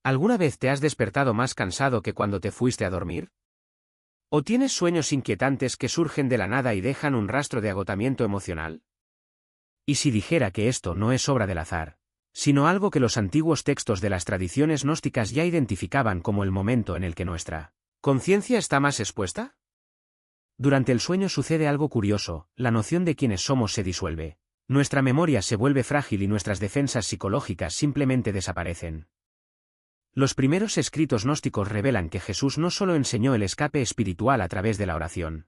¿Alguna vez te has despertado más cansado que cuando te fuiste a dormir? ¿O tienes sueños inquietantes que surgen de la nada y dejan un rastro de agotamiento emocional? ¿Y si dijera que esto no es obra del azar, sino algo que los antiguos textos de las tradiciones gnósticas ya identificaban como el momento en el que nuestra conciencia está más expuesta? Durante el sueño sucede algo curioso, la noción de quiénes somos se disuelve. Nuestra memoria se vuelve frágil y nuestras defensas psicológicas simplemente desaparecen. Los primeros escritos gnósticos revelan que Jesús no solo enseñó el escape espiritual a través de la oración.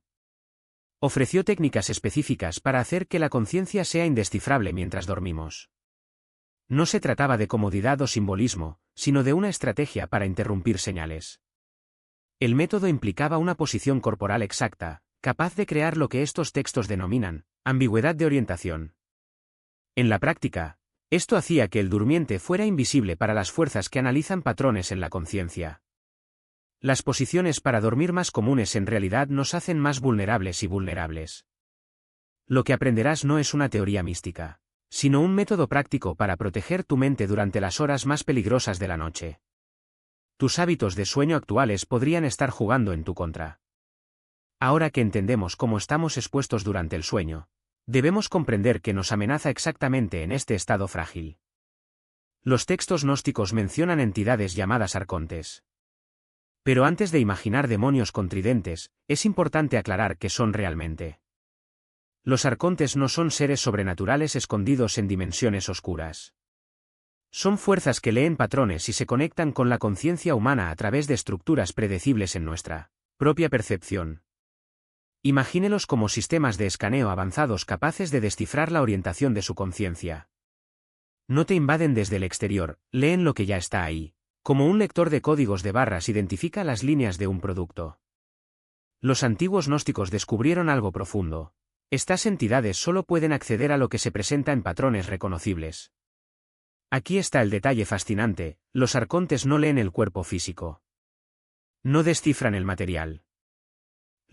Ofreció técnicas específicas para hacer que la conciencia sea indescifrable mientras dormimos. No se trataba de comodidad o simbolismo, sino de una estrategia para interrumpir señales. El método implicaba una posición corporal exacta, capaz de crear lo que estos textos denominan ambigüedad de orientación. En la práctica, esto hacía que el durmiente fuera invisible para las fuerzas que analizan patrones en la conciencia. Las posiciones para dormir más comunes en realidad nos hacen más vulnerables y vulnerables. Lo que aprenderás no es una teoría mística, sino un método práctico para proteger tu mente durante las horas más peligrosas de la noche. Tus hábitos de sueño actuales podrían estar jugando en tu contra. Ahora que entendemos cómo estamos expuestos durante el sueño, debemos comprender que nos amenaza exactamente en este estado frágil. Los textos gnósticos mencionan entidades llamadas arcontes. Pero antes de imaginar demonios con tridentes, es importante aclarar qué son realmente. Los arcontes no son seres sobrenaturales escondidos en dimensiones oscuras. Son fuerzas que leen patrones y se conectan con la conciencia humana a través de estructuras predecibles en nuestra propia percepción. Imagínelos como sistemas de escaneo avanzados capaces de descifrar la orientación de su conciencia. No te invaden desde el exterior, leen lo que ya está ahí. Como un lector de códigos de barras identifica las líneas de un producto. Los antiguos gnósticos descubrieron algo profundo. Estas entidades solo pueden acceder a lo que se presenta en patrones reconocibles. Aquí está el detalle fascinante, los arcontes no leen el cuerpo físico. No descifran el material.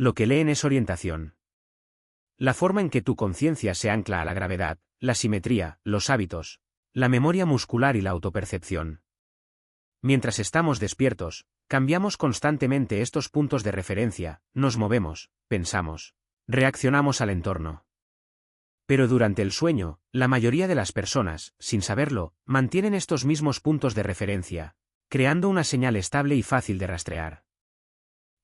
Lo que leen es orientación. La forma en que tu conciencia se ancla a la gravedad, la simetría, los hábitos, la memoria muscular y la autopercepción. Mientras estamos despiertos, cambiamos constantemente estos puntos de referencia, nos movemos, pensamos, reaccionamos al entorno. Pero durante el sueño, la mayoría de las personas, sin saberlo, mantienen estos mismos puntos de referencia, creando una señal estable y fácil de rastrear.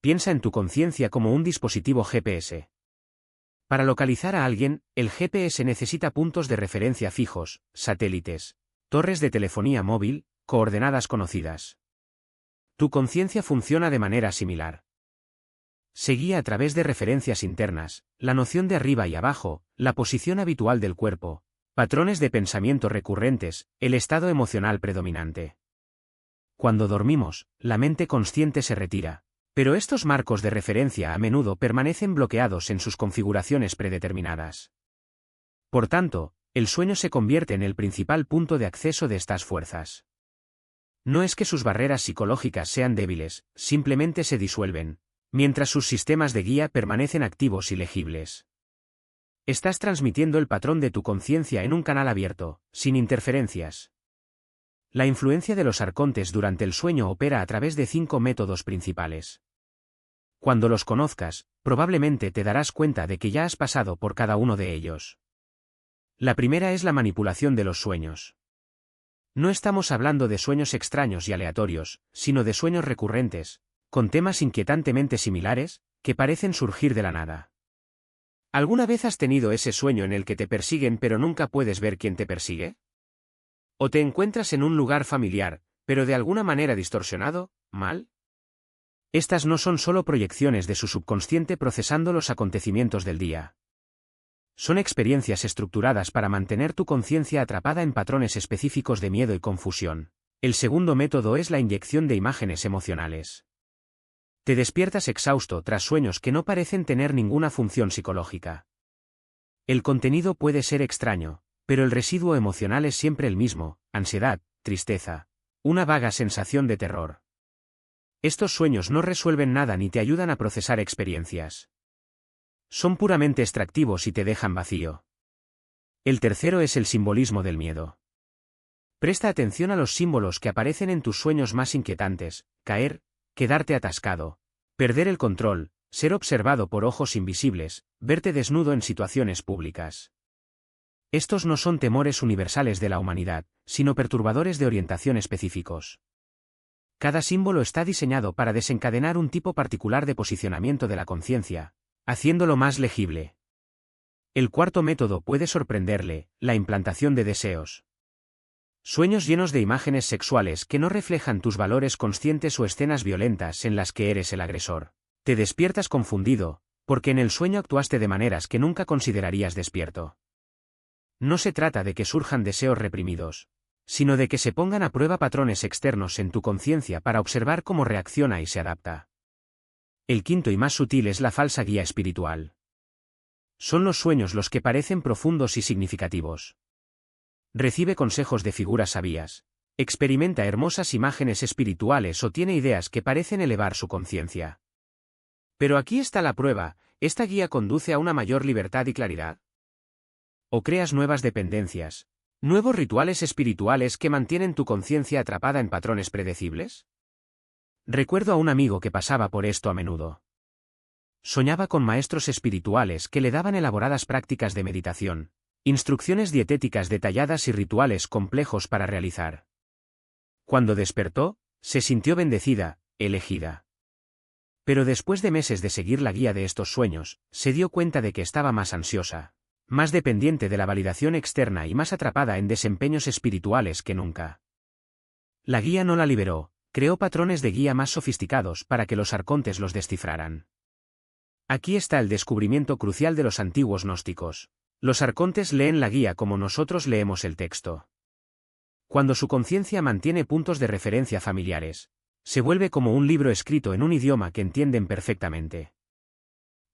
Piensa en tu conciencia como un dispositivo GPS. Para localizar a alguien, el GPS necesita puntos de referencia fijos, satélites, torres de telefonía móvil, coordenadas conocidas. Tu conciencia funciona de manera similar. Se guía a través de referencias internas, la noción de arriba y abajo, la posición habitual del cuerpo, patrones de pensamiento recurrentes, el estado emocional predominante. Cuando dormimos, la mente consciente se retira, pero estos marcos de referencia a menudo permanecen bloqueados en sus configuraciones predeterminadas. Por tanto, el sueño se convierte en el principal punto de acceso de estas fuerzas. No es que sus barreras psicológicas sean débiles, simplemente se disuelven, mientras sus sistemas de guía permanecen activos y legibles. Estás transmitiendo el patrón de tu conciencia en un canal abierto, sin interferencias. La influencia de los arcontes durante el sueño opera a través de 5 métodos principales. Cuando los conozcas, probablemente te darás cuenta de que ya has pasado por cada uno de ellos. La primera es la manipulación de los sueños. No estamos hablando de sueños extraños y aleatorios, sino de sueños recurrentes, con temas inquietantemente similares, que parecen surgir de la nada. ¿Alguna vez has tenido ese sueño en el que te persiguen pero nunca puedes ver quién te persigue? ¿O te encuentras en un lugar familiar, pero de alguna manera distorsionado, mal? Estas no son solo proyecciones de su subconsciente procesando los acontecimientos del día. Son experiencias estructuradas para mantener tu conciencia atrapada en patrones específicos de miedo y confusión. El segundo método es la inyección de imágenes emocionales. Te despiertas exhausto tras sueños que no parecen tener ninguna función psicológica. El contenido puede ser extraño, pero el residuo emocional es siempre el mismo: ansiedad, tristeza, una vaga sensación de terror. Estos sueños no resuelven nada ni te ayudan a procesar experiencias. Son puramente extractivos y te dejan vacío. El tercero es el simbolismo del miedo. Presta atención a los símbolos que aparecen en tus sueños más inquietantes: caer, quedarte atascado, perder el control, ser observado por ojos invisibles, verte desnudo en situaciones públicas. Estos no son temores universales de la humanidad, sino perturbadores de orientación específicos. Cada símbolo está diseñado para desencadenar un tipo particular de posicionamiento de la conciencia, haciéndolo más legible. El cuarto método puede sorprenderle: la implantación de deseos. Sueños llenos de imágenes sexuales que no reflejan tus valores conscientes o escenas violentas en las que eres el agresor. Te despiertas confundido, porque en el sueño actuaste de maneras que nunca considerarías despierto. No se trata de que surjan deseos reprimidos, sino de que se pongan a prueba patrones externos en tu conciencia para observar cómo reacciona y se adapta. El quinto y más sutil es la falsa guía espiritual. Son los sueños los que parecen profundos y significativos. Recibe consejos de figuras sabias, experimenta hermosas imágenes espirituales o tiene ideas que parecen elevar su conciencia. Pero aquí está la prueba: ¿esta guía conduce a una mayor libertad y claridad? ¿O creas nuevas dependencias, nuevos rituales espirituales que mantienen tu conciencia atrapada en patrones predecibles? Recuerdo a un amigo que pasaba por esto a menudo. Soñaba con maestros espirituales que le daban elaboradas prácticas de meditación, instrucciones dietéticas detalladas y rituales complejos para realizar. Cuando despertó, se sintió bendecida, elegida. Pero después de meses de seguir la guía de estos sueños, se dio cuenta de que estaba más ansiosa, más dependiente de la validación externa y más atrapada en desempeños espirituales que nunca. La guía no la liberó, creó patrones de guía más sofisticados para que los arcontes los descifraran. Aquí está el descubrimiento crucial de los antiguos gnósticos. Los arcontes leen la guía como nosotros leemos el texto. Cuando su conciencia mantiene puntos de referencia familiares, se vuelve como un libro escrito en un idioma que entienden perfectamente.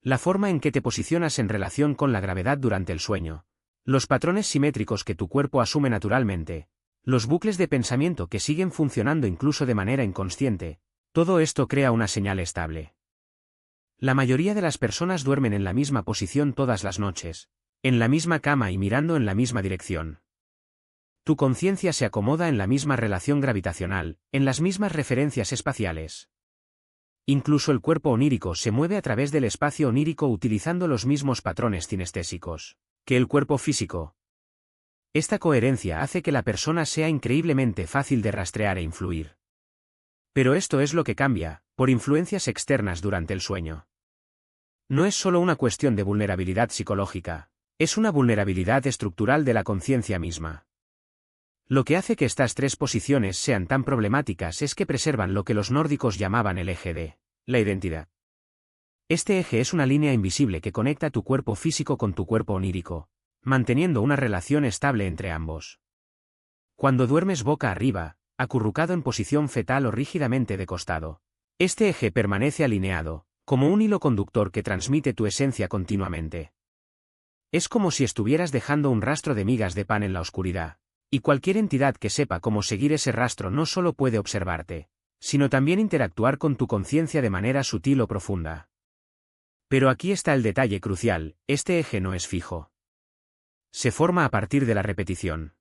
La forma en que te posicionas en relación con la gravedad durante el sueño, los patrones simétricos que tu cuerpo asume naturalmente, los bucles de pensamiento que siguen funcionando incluso de manera inconsciente, todo esto crea una señal estable. La mayoría de las personas duermen en la misma posición todas las noches, en la misma cama y mirando en la misma dirección. Tu conciencia se acomoda en la misma relación gravitacional, en las mismas referencias espaciales. Incluso el cuerpo onírico se mueve a través del espacio onírico utilizando los mismos patrones cinestésicos que el cuerpo físico. Esta coherencia hace que la persona sea increíblemente fácil de rastrear e influir. Pero esto es lo que cambia, por influencias externas durante el sueño. No es solo una cuestión de vulnerabilidad psicológica. Es una vulnerabilidad estructural de la conciencia misma. Lo que hace que estas tres posiciones sean tan problemáticas es que preservan lo que los nórdicos llamaban el eje de la identidad. Este eje es una línea invisible que conecta tu cuerpo físico con tu cuerpo onírico, manteniendo una relación estable entre ambos. Cuando duermes boca arriba, acurrucado en posición fetal o rígidamente de costado, este eje permanece alineado, como un hilo conductor que transmite tu esencia continuamente. Es como si estuvieras dejando un rastro de migas de pan en la oscuridad, y cualquier entidad que sepa cómo seguir ese rastro no solo puede observarte, sino también interactuar con tu conciencia de manera sutil o profunda. Pero aquí está el detalle crucial: este eje no es fijo. Se forma a partir de la repetición.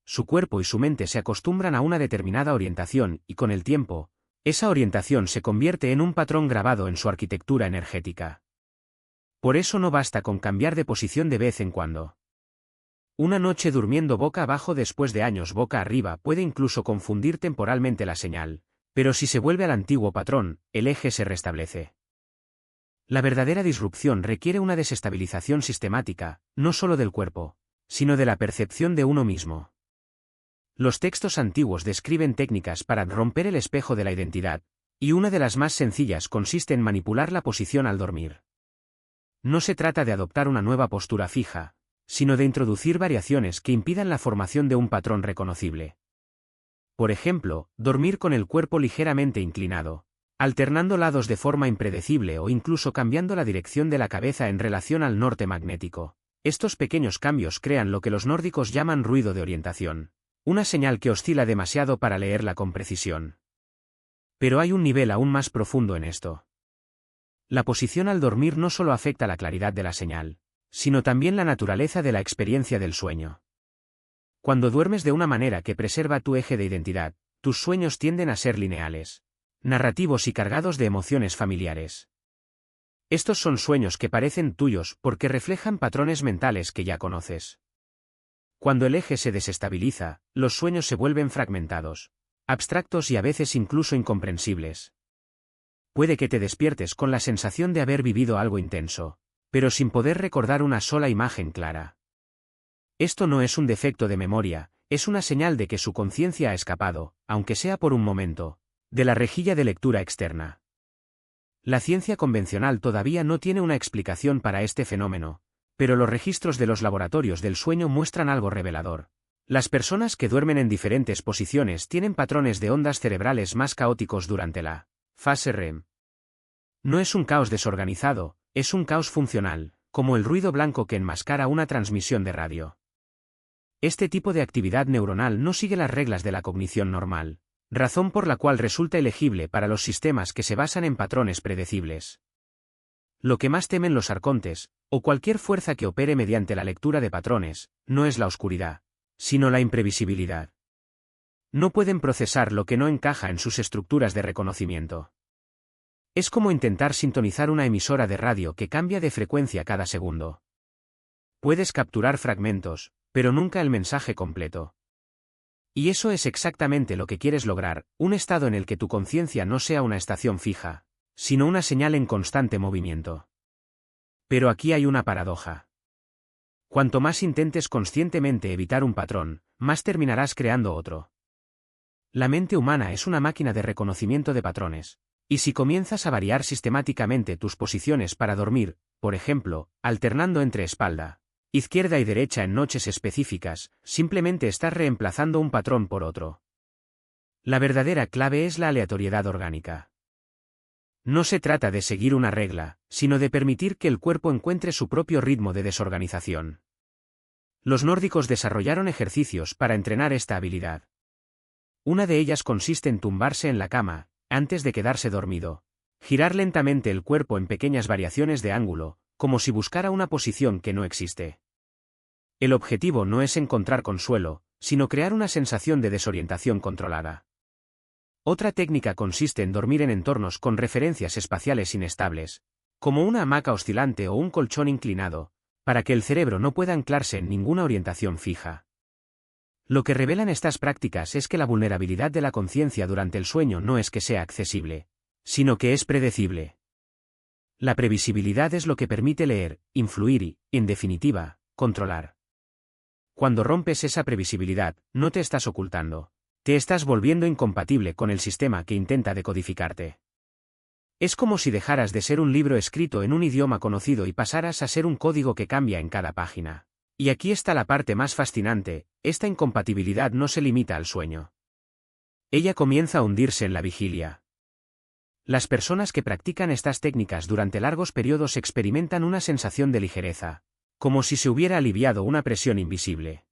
Su cuerpo y su mente se acostumbran a una determinada orientación y con el tiempo, esa orientación se convierte en un patrón grabado en su arquitectura energética. Por eso no basta con cambiar de posición de vez en cuando. Una noche durmiendo boca abajo después de años boca arriba puede incluso confundir temporalmente la señal, pero si se vuelve al antiguo patrón, el eje se restablece. La verdadera disrupción requiere una desestabilización sistemática, no solo del cuerpo, sino de la percepción de uno mismo. Los textos antiguos describen técnicas para romper el espejo de la identidad, y una de las más sencillas consiste en manipular la posición al dormir. No se trata de adoptar una nueva postura fija, sino de introducir variaciones que impidan la formación de un patrón reconocible. Por ejemplo, dormir con el cuerpo ligeramente inclinado, alternando lados de forma impredecible o incluso cambiando la dirección de la cabeza en relación al norte magnético. Estos pequeños cambios crean lo que los nórdicos llaman ruido de orientación, una señal que oscila demasiado para leerla con precisión. Pero hay un nivel aún más profundo en esto. La posición al dormir no solo afecta la claridad de la señal, sino también la naturaleza de la experiencia del sueño. Cuando duermes de una manera que preserva tu eje de identidad, tus sueños tienden a ser lineales, narrativos y cargados de emociones familiares. Estos son sueños que parecen tuyos porque reflejan patrones mentales que ya conoces. Cuando el eje se desestabiliza, los sueños se vuelven fragmentados, abstractos y a veces incluso incomprensibles. Puede que te despiertes con la sensación de haber vivido algo intenso, pero sin poder recordar una sola imagen clara. Esto no es un defecto de memoria, es una señal de que su conciencia ha escapado, aunque sea por un momento, de la rejilla de lectura externa. La ciencia convencional todavía no tiene una explicación para este fenómeno, pero los registros de los laboratorios del sueño muestran algo revelador. Las personas que duermen en diferentes posiciones tienen patrones de ondas cerebrales más caóticos durante la fase REM. No es un caos desorganizado, es un caos funcional, como el ruido blanco que enmascara una transmisión de radio. Este tipo de actividad neuronal no sigue las reglas de la cognición normal, razón por la cual resulta elegible para los sistemas que se basan en patrones predecibles. Lo que más temen los arcontes, o cualquier fuerza que opere mediante la lectura de patrones, no es la oscuridad, sino la imprevisibilidad. No pueden procesar lo que no encaja en sus estructuras de reconocimiento. Es como intentar sintonizar una emisora de radio que cambia de frecuencia cada segundo. Puedes capturar fragmentos, pero nunca el mensaje completo. Y eso es exactamente lo que quieres lograr, un estado en el que tu conciencia no sea una estación fija, sino una señal en constante movimiento. Pero aquí hay una paradoja. Cuanto más intentes conscientemente evitar un patrón, más terminarás creando otro. La mente humana es una máquina de reconocimiento de patrones, y si comienzas a variar sistemáticamente tus posiciones para dormir, por ejemplo, alternando entre espalda, izquierda y derecha en noches específicas, simplemente estás reemplazando un patrón por otro. La verdadera clave es la aleatoriedad orgánica. No se trata de seguir una regla, sino de permitir que el cuerpo encuentre su propio ritmo de desorganización. Los nórdicos desarrollaron ejercicios para entrenar esta habilidad. Una de ellas consiste en tumbarse en la cama, antes de quedarse dormido, girar lentamente el cuerpo en pequeñas variaciones de ángulo, como si buscara una posición que no existe. El objetivo no es encontrar consuelo, sino crear una sensación de desorientación controlada. Otra técnica consiste en dormir en entornos con referencias espaciales inestables, como una hamaca oscilante o un colchón inclinado, para que el cerebro no pueda anclarse en ninguna orientación fija. Lo que revelan estas prácticas es que la vulnerabilidad de la conciencia durante el sueño no es que sea accesible, sino que es predecible. La previsibilidad es lo que permite leer, influir y, en definitiva, controlar. Cuando rompes esa previsibilidad, no te estás ocultando. Te estás volviendo incompatible con el sistema que intenta decodificarte. Es como si dejaras de ser un libro escrito en un idioma conocido y pasaras a ser un código que cambia en cada página. Y aquí está la parte más fascinante, esta incompatibilidad no se limita al sueño. Ella comienza a hundirse en la vigilia. Las personas que practican estas técnicas durante largos periodos experimentan una sensación de ligereza, como si se hubiera aliviado una presión invisible.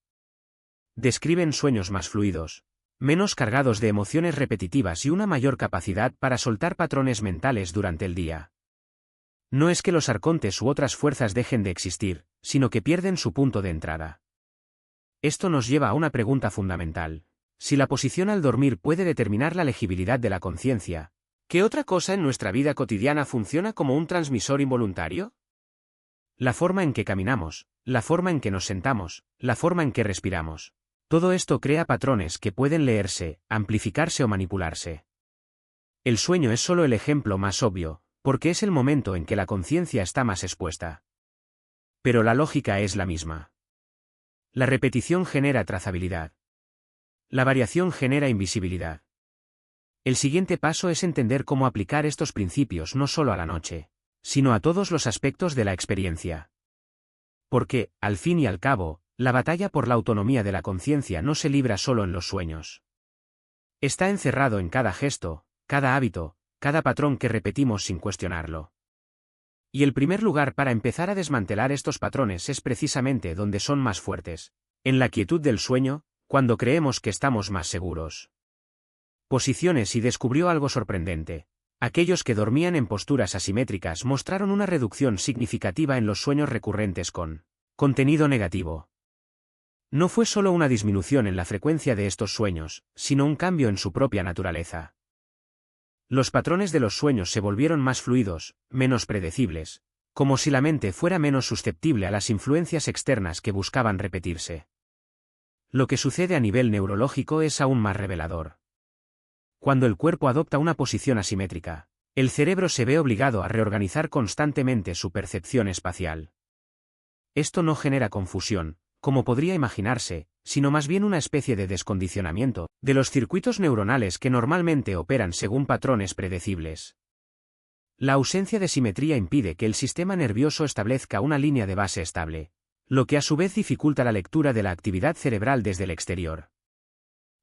Describen sueños más fluidos, menos cargados de emociones repetitivas y una mayor capacidad para soltar patrones mentales durante el día. No es que los arcontes u otras fuerzas dejen de existir, sino que pierden su punto de entrada. Esto nos lleva a una pregunta fundamental. Si la posición al dormir puede determinar la legibilidad de la conciencia, ¿qué otra cosa en nuestra vida cotidiana funciona como un transmisor involuntario? La forma en que caminamos, la forma en que nos sentamos, la forma en que respiramos. Todo esto crea patrones que pueden leerse, amplificarse o manipularse. El sueño es solo el ejemplo más obvio, porque es el momento en que la conciencia está más expuesta. Pero la lógica es la misma. La repetición genera trazabilidad. La variación genera invisibilidad. El siguiente paso es entender cómo aplicar estos principios no solo a la noche, sino a todos los aspectos de la experiencia. Porque, al fin y al cabo, la batalla por la autonomía de la conciencia no se libra solo en los sueños. Está encerrado en cada gesto, cada hábito, cada patrón que repetimos sin cuestionarlo. Y el primer lugar para empezar a desmantelar estos patrones es precisamente donde son más fuertes, en la quietud del sueño, cuando creemos que estamos más seguros. Posiciones y descubrió algo sorprendente. Aquellos que dormían en posturas asimétricas mostraron una reducción significativa en los sueños recurrentes con contenido negativo. No fue solo una disminución en la frecuencia de estos sueños, sino un cambio en su propia naturaleza. Los patrones de los sueños se volvieron más fluidos, menos predecibles, como si la mente fuera menos susceptible a las influencias externas que buscaban repetirse. Lo que sucede a nivel neurológico es aún más revelador. Cuando el cuerpo adopta una posición asimétrica, el cerebro se ve obligado a reorganizar constantemente su percepción espacial. Esto no genera confusión, como podría imaginarse, sino más bien una especie de descondicionamiento de los circuitos neuronales que normalmente operan según patrones predecibles. La ausencia de simetría impide que el sistema nervioso establezca una línea de base estable, lo que a su vez dificulta la lectura de la actividad cerebral desde el exterior.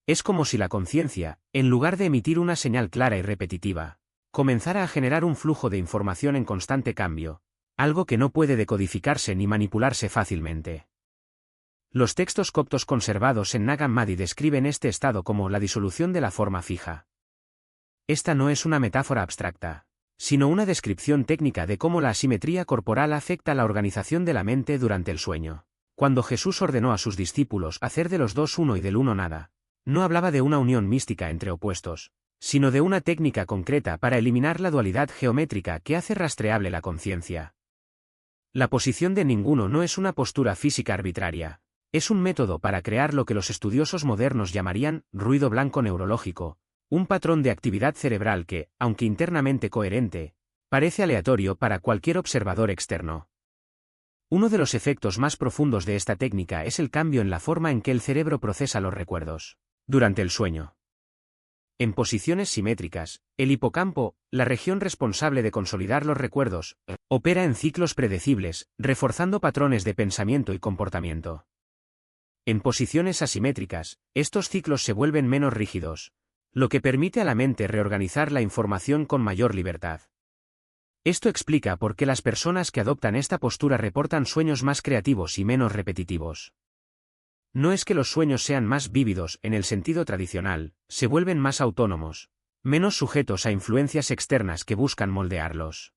Es como si la conciencia, en lugar de emitir una señal clara y repetitiva, comenzara a generar un flujo de información en constante cambio, algo que no puede decodificarse ni manipularse fácilmente. Los textos coptos conservados en Nag Hammadi describen este estado como la disolución de la forma fija. Esta no es una metáfora abstracta, sino una descripción técnica de cómo la asimetría corporal afecta la organización de la mente durante el sueño. Cuando Jesús ordenó a sus discípulos hacer de los dos uno y del uno nada, no hablaba de una unión mística entre opuestos, sino de una técnica concreta para eliminar la dualidad geométrica que hace rastreable la conciencia. La posición de ninguno no es una postura física arbitraria. Es un método para crear lo que los estudiosos modernos llamarían ruido blanco neurológico, un patrón de actividad cerebral que, aunque internamente coherente, parece aleatorio para cualquier observador externo. Uno de los efectos más profundos de esta técnica es el cambio en la forma en que el cerebro procesa los recuerdos durante el sueño. En posiciones simétricas, el hipocampo, la región responsable de consolidar los recuerdos, opera en ciclos predecibles, reforzando patrones de pensamiento y comportamiento. En posiciones asimétricas, estos ciclos se vuelven menos rígidos, lo que permite a la mente reorganizar la información con mayor libertad. Esto explica por qué las personas que adoptan esta postura reportan sueños más creativos y menos repetitivos. No es que los sueños sean más vívidos en el sentido tradicional, se vuelven más autónomos, menos sujetos a influencias externas que buscan moldearlos.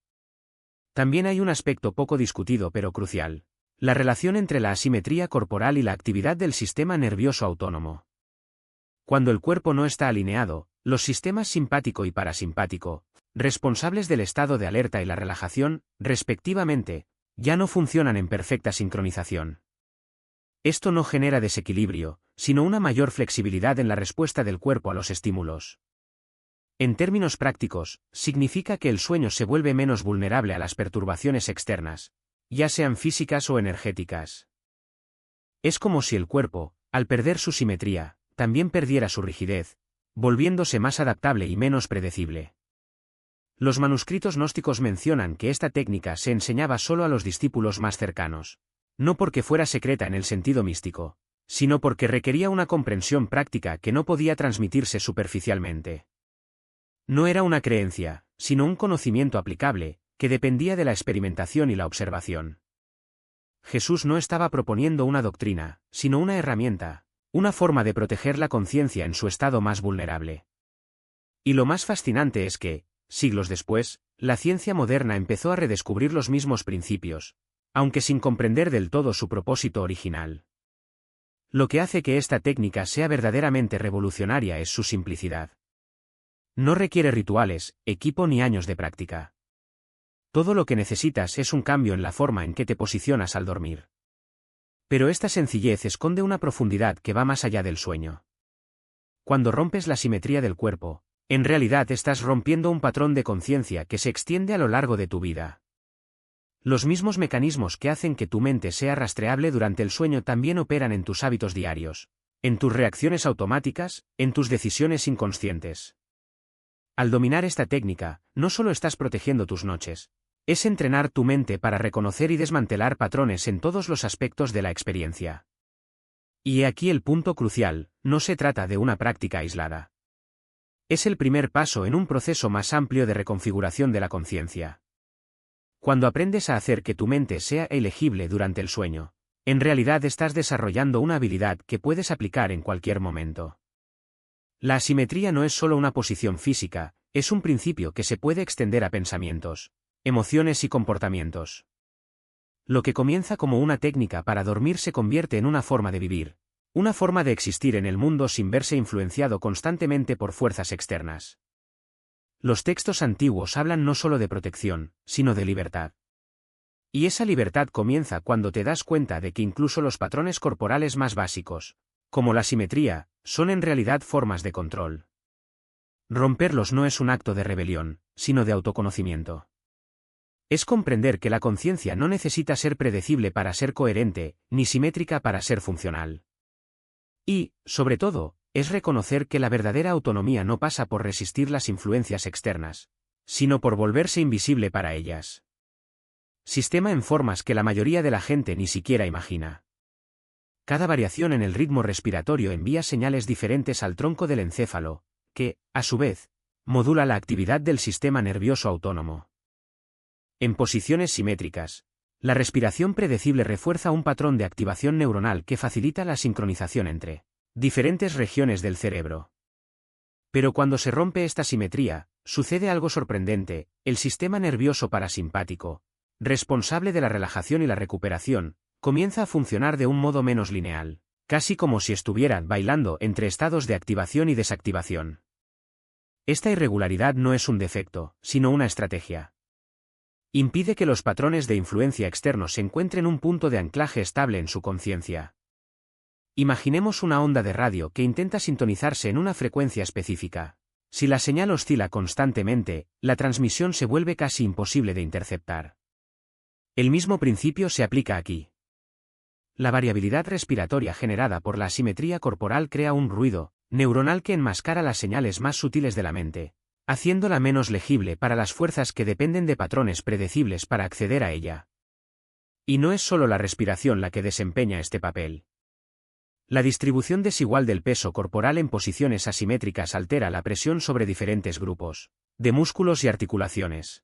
También hay un aspecto poco discutido pero crucial: la relación entre la asimetría corporal y la actividad del sistema nervioso autónomo. Cuando el cuerpo no está alineado, los sistemas simpático y parasimpático, responsables del estado de alerta y la relajación, respectivamente, ya no funcionan en perfecta sincronización. Esto no genera desequilibrio, sino una mayor flexibilidad en la respuesta del cuerpo a los estímulos. En términos prácticos, significa que el sueño se vuelve menos vulnerable a las perturbaciones externas, ya sean físicas o energéticas. Es como si el cuerpo, al perder su simetría, también perdiera su rigidez, volviéndose más adaptable y menos predecible. Los manuscritos gnósticos mencionan que esta técnica se enseñaba solo a los discípulos más cercanos, no porque fuera secreta en el sentido místico, sino porque requería una comprensión práctica que no podía transmitirse superficialmente. No era una creencia, sino un conocimiento aplicable, que dependía de la experimentación y la observación. Jesús no estaba proponiendo una doctrina, sino una herramienta, una forma de proteger la conciencia en su estado más vulnerable. Y lo más fascinante es que, siglos después, la ciencia moderna empezó a redescubrir los mismos principios, aunque sin comprender del todo su propósito original. Lo que hace que esta técnica sea verdaderamente revolucionaria es su simplicidad. No requiere rituales, equipo ni años de práctica. Todo lo que necesitas es un cambio en la forma en que te posicionas al dormir. Pero esta sencillez esconde una profundidad que va más allá del sueño. Cuando rompes la simetría del cuerpo, en realidad estás rompiendo un patrón de conciencia que se extiende a lo largo de tu vida. Los mismos mecanismos que hacen que tu mente sea rastreable durante el sueño también operan en tus hábitos diarios, en tus reacciones automáticas, en tus decisiones inconscientes. Al dominar esta técnica, no solo estás protegiendo tus noches, es entrenar tu mente para reconocer y desmantelar patrones en todos los aspectos de la experiencia. Y he aquí el punto crucial: no se trata de una práctica aislada. Es el primer paso en un proceso más amplio de reconfiguración de la conciencia. Cuando aprendes a hacer que tu mente sea elegible durante el sueño, en realidad estás desarrollando una habilidad que puedes aplicar en cualquier momento. La asimetría no es solo una posición física, es un principio que se puede extender a pensamientos, emociones y comportamientos. Lo que comienza como una técnica para dormir se convierte en una forma de vivir, Una forma de existir en el mundo sin verse influenciado constantemente por fuerzas externas. Los textos antiguos hablan no solo de protección, sino de libertad. Y esa libertad comienza cuando te das cuenta de que incluso los patrones corporales más básicos, como la simetría, son en realidad formas de control. Romperlos no es un acto de rebelión, sino de autoconocimiento. Es comprender que la conciencia no necesita ser predecible para ser coherente, ni simétrica para ser funcional. Y, sobre todo, es reconocer que la verdadera autonomía no pasa por resistir las influencias externas, sino por volverse invisible para ellas. Sistema en formas que la mayoría de la gente ni siquiera imagina. Cada variación en el ritmo respiratorio envía señales diferentes al tronco del encéfalo, que, a su vez, modula la actividad del sistema nervioso autónomo. En posiciones simétricas, la respiración predecible refuerza un patrón de activación neuronal que facilita la sincronización entre diferentes regiones del cerebro. Pero cuando se rompe esta simetría, sucede algo sorprendente: el sistema nervioso parasimpático, responsable de la relajación y la recuperación, comienza a funcionar de un modo menos lineal, casi como si estuvieran bailando entre estados de activación y desactivación. Esta irregularidad no es un defecto, sino una estrategia. Impide que los patrones de influencia externos encuentren un punto de anclaje estable en su conciencia. Imaginemos una onda de radio que intenta sintonizarse en una frecuencia específica. Si la señal oscila constantemente, la transmisión se vuelve casi imposible de interceptar. El mismo principio se aplica aquí. La variabilidad respiratoria generada por la asimetría corporal crea un ruido neuronal que enmascara las señales más sutiles de la mente, haciéndola menos legible para las fuerzas que dependen de patrones predecibles para acceder a ella. Y no es solo la respiración la que desempeña este papel. La distribución desigual del peso corporal en posiciones asimétricas altera la presión sobre diferentes grupos de músculos y articulaciones.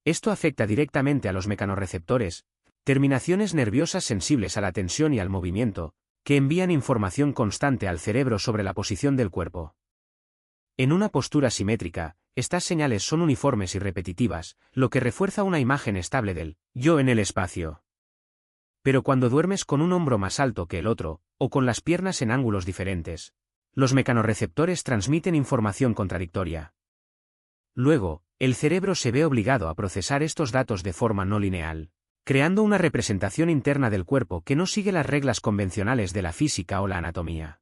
Esto afecta directamente a los mecanorreceptores, terminaciones nerviosas sensibles a la tensión y al movimiento, que envían información constante al cerebro sobre la posición del cuerpo. En una postura simétrica, estas señales son uniformes y repetitivas, lo que refuerza una imagen estable del yo en el espacio. Pero cuando duermes con un hombro más alto que el otro, o con las piernas en ángulos diferentes, los mecanorreceptores transmiten información contradictoria. Luego, el cerebro se ve obligado a procesar estos datos de forma no lineal, creando una representación interna del cuerpo que no sigue las reglas convencionales de la física o la anatomía.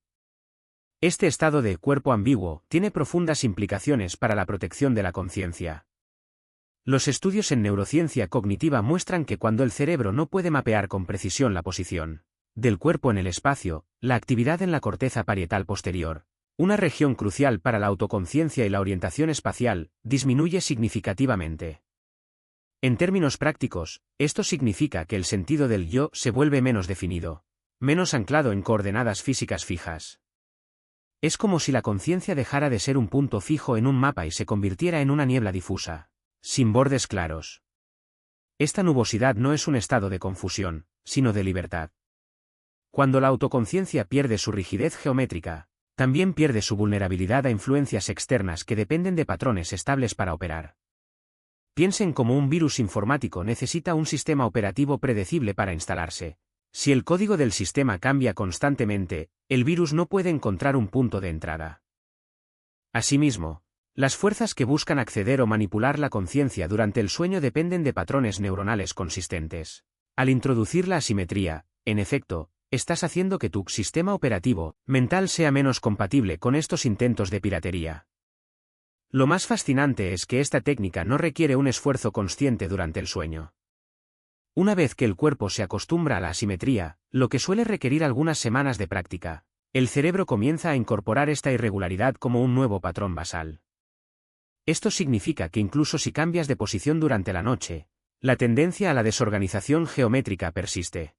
Este estado de cuerpo ambiguo tiene profundas implicaciones para la protección de la conciencia. Los estudios en neurociencia cognitiva muestran que cuando el cerebro no puede mapear con precisión la posición del cuerpo en el espacio, la actividad en la corteza parietal posterior, una región crucial para la autoconciencia y la orientación espacial, disminuye significativamente. En términos prácticos, esto significa que el sentido del yo se vuelve menos definido, menos anclado en coordenadas físicas fijas. Es como si la conciencia dejara de ser un punto fijo en un mapa y se convirtiera en una niebla difusa, sin bordes claros. Esta nubosidad no es un estado de confusión, sino de libertad. Cuando la autoconciencia pierde su rigidez geométrica, también pierde su vulnerabilidad a influencias externas que dependen de patrones estables para operar. Piensen cómo un virus informático necesita un sistema operativo predecible para instalarse. Si el código del sistema cambia constantemente, el virus no puede encontrar un punto de entrada. Asimismo, las fuerzas que buscan acceder o manipular la conciencia durante el sueño dependen de patrones neuronales consistentes. Al introducir la asimetría, en efecto, estás haciendo que tu sistema operativo mental sea menos compatible con estos intentos de piratería. Lo más fascinante es que esta técnica no requiere un esfuerzo consciente durante el sueño. Una vez que el cuerpo se acostumbra a la asimetría, lo que suele requerir algunas semanas de práctica, el cerebro comienza a incorporar esta irregularidad como un nuevo patrón basal. Esto significa que incluso si cambias de posición durante la noche, la tendencia a la desorganización geométrica persiste.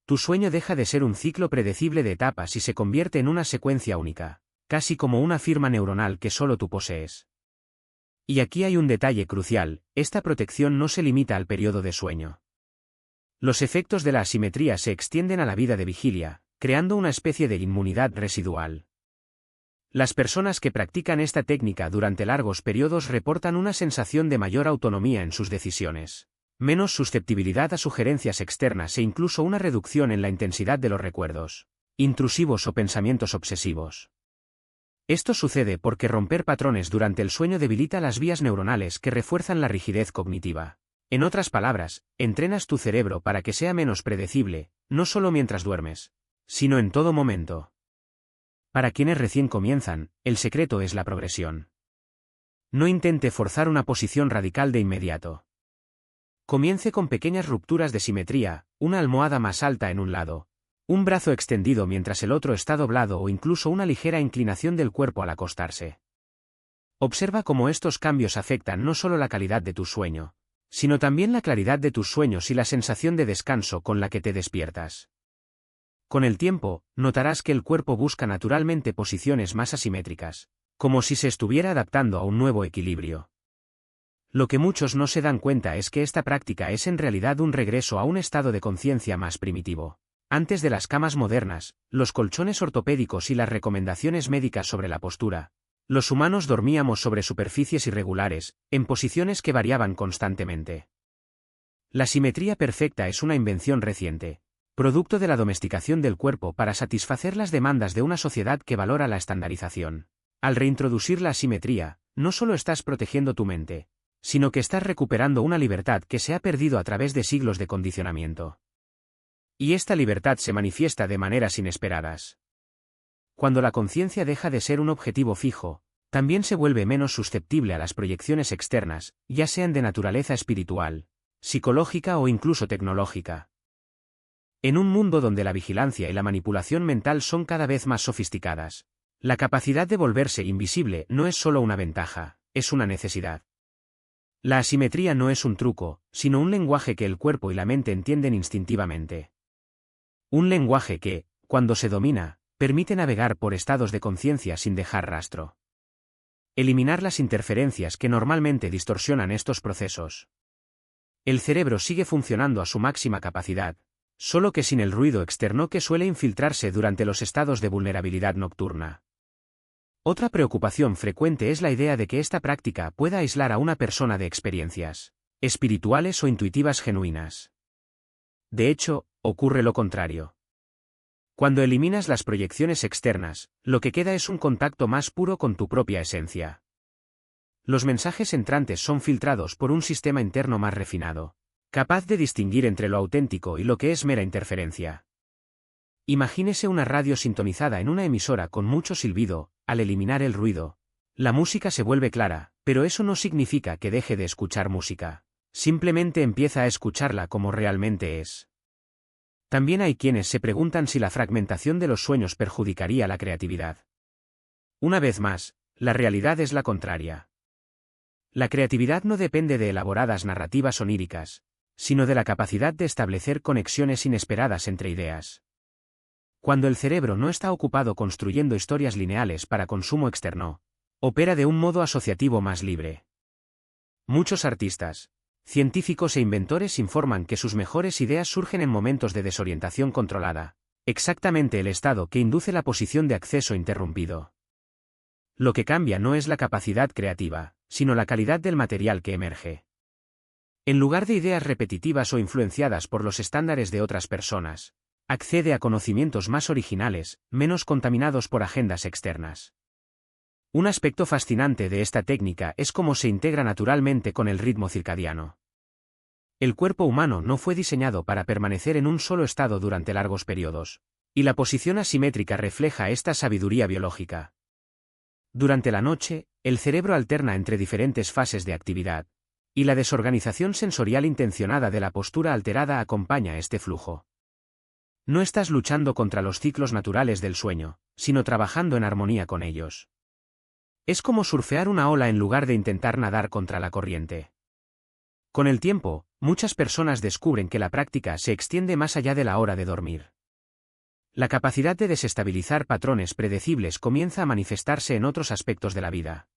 Tu sueño deja de ser un ciclo predecible de etapas y se convierte en una secuencia única, casi como una firma neuronal que solo tú posees. Y aquí hay un detalle crucial: esta protección no se limita al periodo de sueño. Los efectos de la asimetría se extienden a la vida de vigilia, creando una especie de inmunidad residual. Las personas que practican esta técnica durante largos periodos reportan una sensación de mayor autonomía en sus decisiones, menos susceptibilidad a sugerencias externas e incluso una reducción en la intensidad de los recuerdos. intrusivos o pensamientos obsesivos. Esto sucede porque romper patrones durante el sueño debilita las vías neuronales que refuerzan la rigidez cognitiva. En otras palabras, entrenas tu cerebro para que sea menos predecible, no solo mientras duermes, sino en todo momento. Para quienes recién comienzan, el secreto es la progresión. No intente forzar una posición radical de inmediato. Comience con pequeñas rupturas de simetría, una almohada más alta en un lado, un brazo extendido mientras el otro está doblado o incluso una ligera inclinación del cuerpo al acostarse. Observa cómo estos cambios afectan no solo la calidad de tu sueño, sino también la claridad de tus sueños y la sensación de descanso con la que te despiertas. Con el tiempo, notarás que el cuerpo busca naturalmente posiciones más asimétricas, como si se estuviera adaptando a un nuevo equilibrio. Lo que muchos no se dan cuenta es que esta práctica es en realidad un regreso a un estado de conciencia más primitivo. Antes de las camas modernas, los colchones ortopédicos y las recomendaciones médicas sobre la postura, los humanos dormíamos sobre superficies irregulares, en posiciones que variaban constantemente. La simetría perfecta es una invención reciente, producto de la domesticación del cuerpo para satisfacer las demandas de una sociedad que valora la estandarización. Al reintroducir la asimetría, no solo estás protegiendo tu mente, sino que estás recuperando una libertad que se ha perdido a través de siglos de condicionamiento. Y esta libertad se manifiesta de maneras inesperadas. Cuando la conciencia deja de ser un objetivo fijo, también se vuelve menos susceptible a las proyecciones externas, ya sean de naturaleza espiritual, psicológica o incluso tecnológica. En un mundo donde la vigilancia y la manipulación mental son cada vez más sofisticadas, la capacidad de volverse invisible no es solo una ventaja, es una necesidad. La asimetría no es un truco, sino un lenguaje que el cuerpo y la mente entienden instintivamente. Un lenguaje que, cuando se domina, permite navegar por estados de conciencia sin dejar rastro. Eliminar las interferencias que normalmente distorsionan estos procesos. El cerebro sigue funcionando a su máxima capacidad, solo que sin el ruido externo que suele infiltrarse durante los estados de vulnerabilidad nocturna. Otra preocupación frecuente es la idea de que esta práctica pueda aislar a una persona de experiencias espirituales o intuitivas genuinas. De hecho, ocurre lo contrario. Cuando eliminas las proyecciones externas, lo que queda es un contacto más puro con tu propia esencia. Los mensajes entrantes son filtrados por un sistema interno más refinado, capaz de distinguir entre lo auténtico y lo que es mera interferencia. Imagínese una radio sintonizada en una emisora con mucho silbido. Al eliminar el ruido, la música se vuelve clara, pero eso no significa que deje de escuchar música. Simplemente empieza a escucharla como realmente es. También hay quienes se preguntan si la fragmentación de los sueños perjudicaría la creatividad. Una vez más, la realidad es la contraria. La creatividad no depende de elaboradas narrativas oníricas, sino de la capacidad de establecer conexiones inesperadas entre ideas. Cuando el cerebro no está ocupado construyendo historias lineales para consumo externo, opera de un modo asociativo más libre. Muchos artistas, científicos e inventores informan que sus mejores ideas surgen en momentos de desorientación controlada, exactamente el estado que induce la posición de acceso interrumpido. Lo que cambia no es la capacidad creativa, sino la calidad del material que emerge. En lugar de ideas repetitivas o influenciadas por los estándares de otras personas, accede a conocimientos más originales, menos contaminados por agendas externas. Un aspecto fascinante de esta técnica es cómo se integra naturalmente con el ritmo circadiano. El cuerpo humano no fue diseñado para permanecer en un solo estado durante largos periodos, y la posición asimétrica refleja esta sabiduría biológica. Durante la noche, el cerebro alterna entre diferentes fases de actividad, y la desorganización sensorial intencionada de la postura alterada acompaña este flujo. No estás luchando contra los ciclos naturales del sueño, sino trabajando en armonía con ellos. Es como surfear una ola en lugar de intentar nadar contra la corriente. Con el tiempo, muchas personas descubren que la práctica se extiende más allá de la hora de dormir. La capacidad de desestabilizar patrones predecibles comienza a manifestarse en otros aspectos de la vida.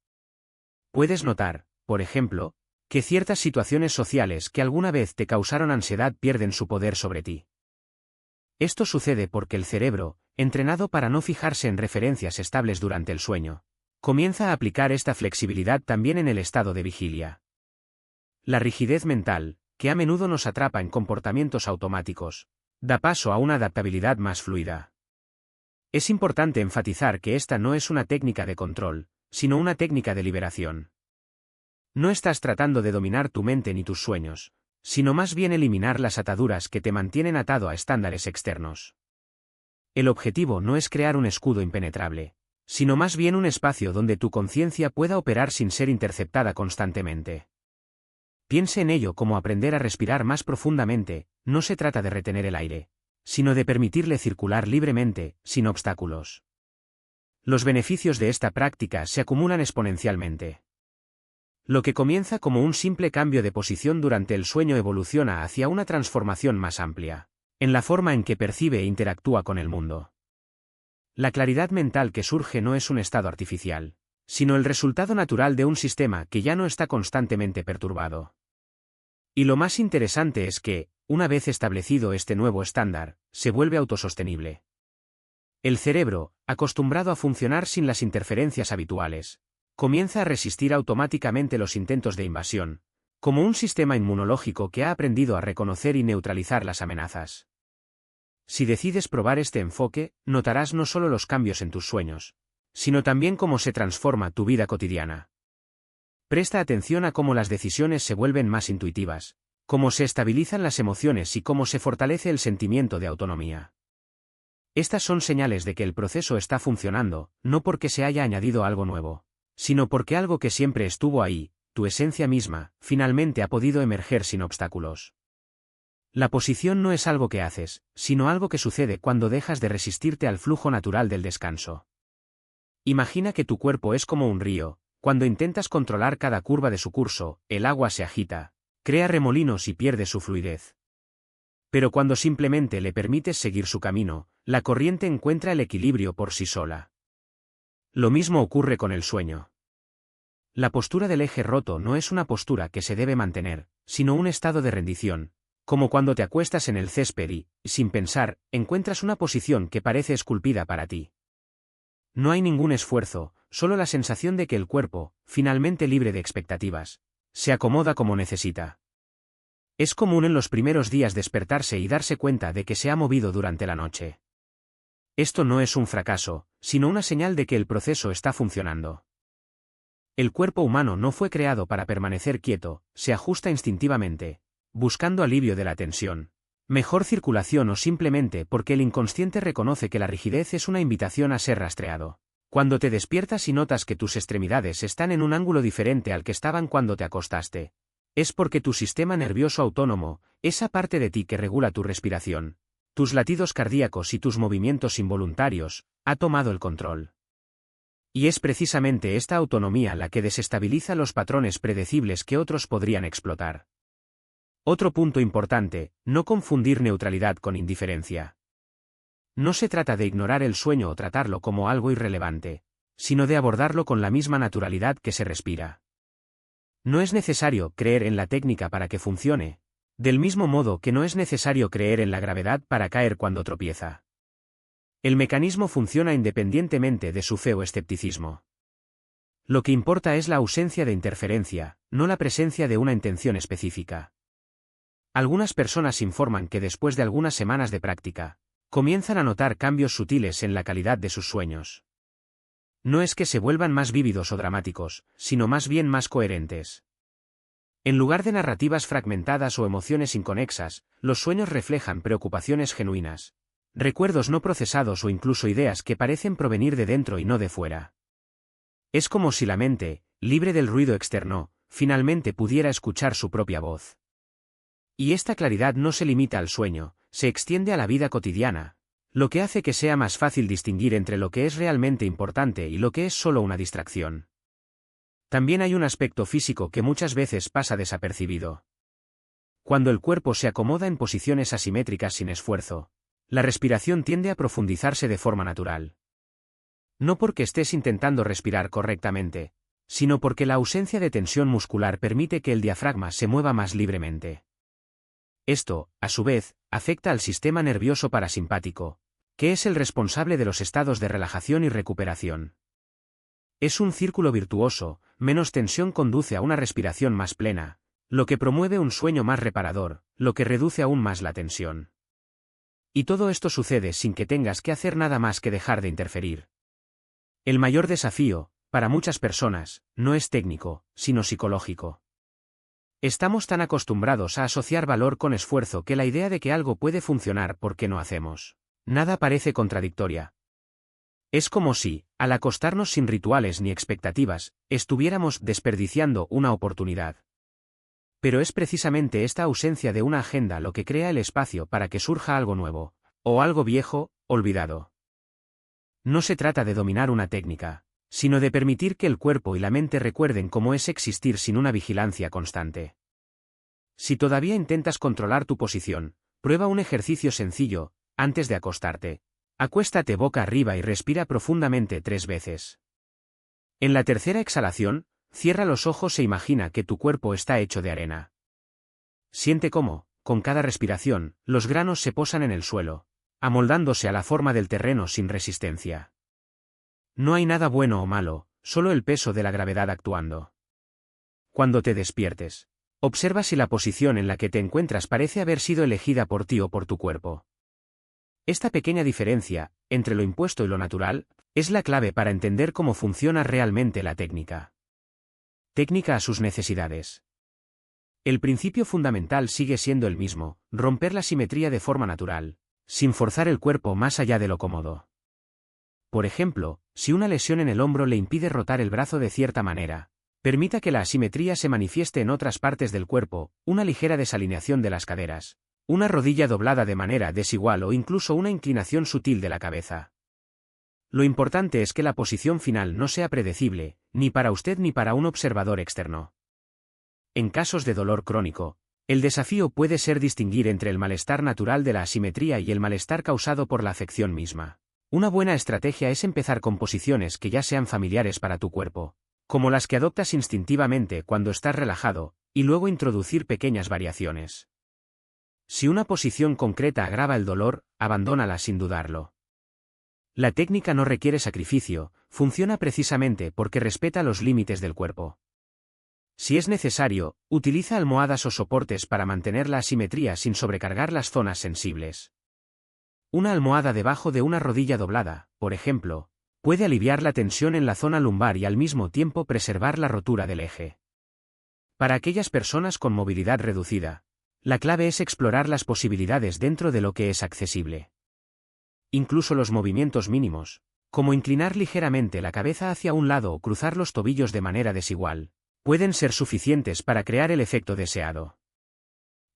Puedes notar, por ejemplo, que ciertas situaciones sociales que alguna vez te causaron ansiedad pierden su poder sobre ti. Esto sucede porque el cerebro, entrenado para no fijarse en referencias estables durante el sueño, comienza a aplicar esta flexibilidad también en el estado de vigilia. La rigidez mental, que a menudo nos atrapa en comportamientos automáticos, da paso a una adaptabilidad más fluida. Es importante enfatizar que esta no es una técnica de control, sino una técnica de liberación. No estás tratando de dominar tu mente ni tus sueños, sino más bien eliminar las ataduras que te mantienen atado a estándares externos. El objetivo no es crear un escudo impenetrable, sino más bien un espacio donde tu conciencia pueda operar sin ser interceptada constantemente. Piense en ello como aprender a respirar más profundamente. No se trata de retener el aire, sino de permitirle circular libremente, sin obstáculos. Los beneficios de esta práctica se acumulan exponencialmente. Lo que comienza como un simple cambio de posición durante el sueño evoluciona hacia una transformación más amplia, en la forma en que percibe e interactúa con el mundo. La claridad mental que surge no es un estado artificial, sino el resultado natural de un sistema que ya no está constantemente perturbado. Y lo más interesante es que, una vez establecido este nuevo estándar, se vuelve autosostenible. El cerebro, acostumbrado a funcionar sin las interferencias habituales, comienza a resistir automáticamente los intentos de invasión, como un sistema inmunológico que ha aprendido a reconocer y neutralizar las amenazas. Si decides probar este enfoque, notarás no solo los cambios en tus sueños, sino también cómo se transforma tu vida cotidiana. Presta atención a cómo las decisiones se vuelven más intuitivas, cómo se estabilizan las emociones y cómo se fortalece el sentimiento de autonomía. Estas son señales de que el proceso está funcionando, no porque se haya añadido algo nuevo, sino porque algo que siempre estuvo ahí, tu esencia misma, finalmente ha podido emerger sin obstáculos. La posición no es algo que haces, sino algo que sucede cuando dejas de resistirte al flujo natural del descanso. Imagina que tu cuerpo es como un río. Cuando intentas controlar cada curva de su curso, el agua se agita, crea remolinos y pierde su fluidez. Pero cuando simplemente le permites seguir su camino, la corriente encuentra el equilibrio por sí sola. Lo mismo ocurre con el sueño. La postura del eje roto no es una postura que se debe mantener, sino un estado de rendición, como cuando te acuestas en el césped y, sin pensar, encuentras una posición que parece esculpida para ti. No hay ningún esfuerzo, solo la sensación de que el cuerpo, finalmente libre de expectativas, se acomoda como necesita. Es común en los primeros días despertarse y darse cuenta de que se ha movido durante la noche. Esto no es un fracaso, sino una señal de que el proceso está funcionando. El cuerpo humano no fue creado para permanecer quieto, se ajusta instintivamente, buscando alivio de la tensión, mejor circulación o simplemente porque el inconsciente reconoce que la rigidez es una invitación a ser rastreado. Cuando te despiertas y notas que tus extremidades están en un ángulo diferente al que estaban cuando te acostaste, es porque tu sistema nervioso autónomo, esa parte de ti que regula tu respiración, tus latidos cardíacos y tus movimientos involuntarios, ha tomado el control. Y es precisamente esta autonomía la que desestabiliza los patrones predecibles que otros podrían explotar. Otro punto importante, no confundir neutralidad con indiferencia. No se trata de ignorar el sueño o tratarlo como algo irrelevante, sino de abordarlo con la misma naturalidad que se respira. No es necesario creer en la técnica para que funcione, del mismo modo que no es necesario creer en la gravedad para caer cuando tropieza. El mecanismo funciona independientemente de su fe o escepticismo. Lo que importa es la ausencia de interferencia, no la presencia de una intención específica. Algunas personas informan que después de algunas semanas de práctica, comienzan a notar cambios sutiles en la calidad de sus sueños. No es que se vuelvan más vívidos o dramáticos, sino más bien más coherentes. En lugar de narrativas fragmentadas o emociones inconexas, los sueños reflejan preocupaciones genuinas, recuerdos no procesados o incluso ideas que parecen provenir de dentro y no de fuera. Es como si la mente, libre del ruido externo, finalmente pudiera escuchar su propia voz. Y esta claridad no se limita al sueño, se extiende a la vida cotidiana, lo que hace que sea más fácil distinguir entre lo que es realmente importante y lo que es solo una distracción. También hay un aspecto físico que muchas veces pasa desapercibido. Cuando el cuerpo se acomoda en posiciones asimétricas sin esfuerzo, la respiración tiende a profundizarse de forma natural. No porque estés intentando respirar correctamente, sino porque la ausencia de tensión muscular permite que el diafragma se mueva más libremente. Esto, a su vez, afecta al sistema nervioso parasimpático, que es el responsable de los estados de relajación y recuperación. Es un círculo virtuoso, menos tensión conduce a una respiración más plena, lo que promueve un sueño más reparador, lo que reduce aún más la tensión. Y todo esto sucede sin que tengas que hacer nada más que dejar de interferir. El mayor desafío, para muchas personas, no es técnico, sino psicológico. Estamos tan acostumbrados a asociar valor con esfuerzo que la idea de que algo puede funcionar porque no hacemos nada parece contradictoria. Es como si, al acostarnos sin rituales ni expectativas, estuviéramos desperdiciando una oportunidad. Pero es precisamente esta ausencia de una agenda lo que crea el espacio para que surja algo nuevo, o algo viejo, olvidado. No se trata de dominar una técnica, sino de permitir que el cuerpo y la mente recuerden cómo es existir sin una vigilancia constante. Si todavía intentas controlar tu posición, prueba un ejercicio sencillo. Antes de acostarte, acuéstate boca arriba y respira profundamente 3 veces. En la tercera exhalación, cierra los ojos e imagina que tu cuerpo está hecho de arena. Siente cómo, con cada respiración, los granos se posan en el suelo, amoldándose a la forma del terreno sin resistencia. No hay nada bueno o malo, solo el peso de la gravedad actuando. Cuando te despiertes, observa si la posición en la que te encuentras parece haber sido elegida por ti o por tu cuerpo. Esta pequeña diferencia, entre lo impuesto y lo natural, es la clave para entender cómo funciona realmente la técnica. Técnica a sus necesidades. El principio fundamental sigue siendo el mismo, romper la simetría de forma natural, sin forzar el cuerpo más allá de lo cómodo. Por ejemplo, si una lesión en el hombro le impide rotar el brazo de cierta manera, permita que la asimetría se manifieste en otras partes del cuerpo, una ligera desalineación de las caderas, una rodilla doblada de manera desigual o incluso una inclinación sutil de la cabeza. Lo importante es que la posición final no sea predecible, ni para usted ni para un observador externo. En casos de dolor crónico, el desafío puede ser distinguir entre el malestar natural de la asimetría y el malestar causado por la afección misma. Una buena estrategia es empezar con posiciones que ya sean familiares para tu cuerpo, como las que adoptas instintivamente cuando estás relajado, y luego introducir pequeñas variaciones. Si una posición concreta agrava el dolor, abandónala sin dudarlo. La técnica no requiere sacrificio, funciona precisamente porque respeta los límites del cuerpo. Si es necesario, utiliza almohadas o soportes para mantener la asimetría sin sobrecargar las zonas sensibles. Una almohada debajo de una rodilla doblada, por ejemplo, puede aliviar la tensión en la zona lumbar y al mismo tiempo preservar la rotura del eje. Para aquellas personas con movilidad reducida, la clave es explorar las posibilidades dentro de lo que es accesible. Incluso los movimientos mínimos, como inclinar ligeramente la cabeza hacia un lado o cruzar los tobillos de manera desigual, pueden ser suficientes para crear el efecto deseado.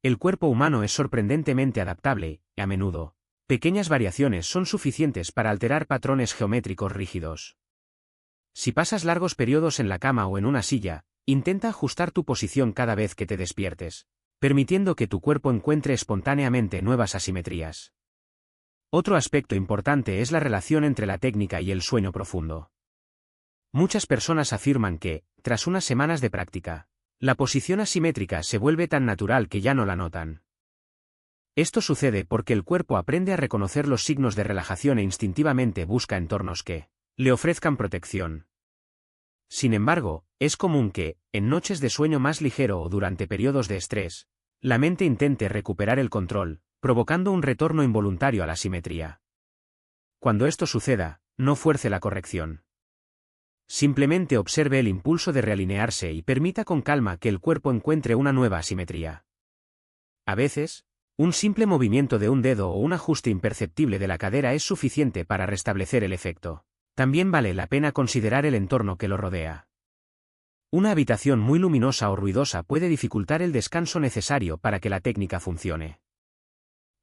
El cuerpo humano es sorprendentemente adaptable, y a menudo, pequeñas variaciones son suficientes para alterar patrones geométricos rígidos. Si pasas largos periodos en la cama o en una silla, intenta ajustar tu posición cada vez que te despiertes, permitiendo que tu cuerpo encuentre espontáneamente nuevas asimetrías. Otro aspecto importante es la relación entre la técnica y el sueño profundo. Muchas personas afirman que, tras unas semanas de práctica, la posición asimétrica se vuelve tan natural que ya no la notan. Esto sucede porque el cuerpo aprende a reconocer los signos de relajación e instintivamente busca entornos que le ofrezcan protección. Sin embargo, es común que, en noches de sueño más ligero o durante periodos de estrés, la mente intente recuperar el control, provocando un retorno involuntario a la simetría. Cuando esto suceda, no fuerce la corrección. Simplemente observe el impulso de realinearse y permita con calma que el cuerpo encuentre una nueva asimetría. A veces, un simple movimiento de un dedo o un ajuste imperceptible de la cadera es suficiente para restablecer el efecto. También vale la pena considerar el entorno que lo rodea. Una habitación muy luminosa o ruidosa puede dificultar el descanso necesario para que la técnica funcione.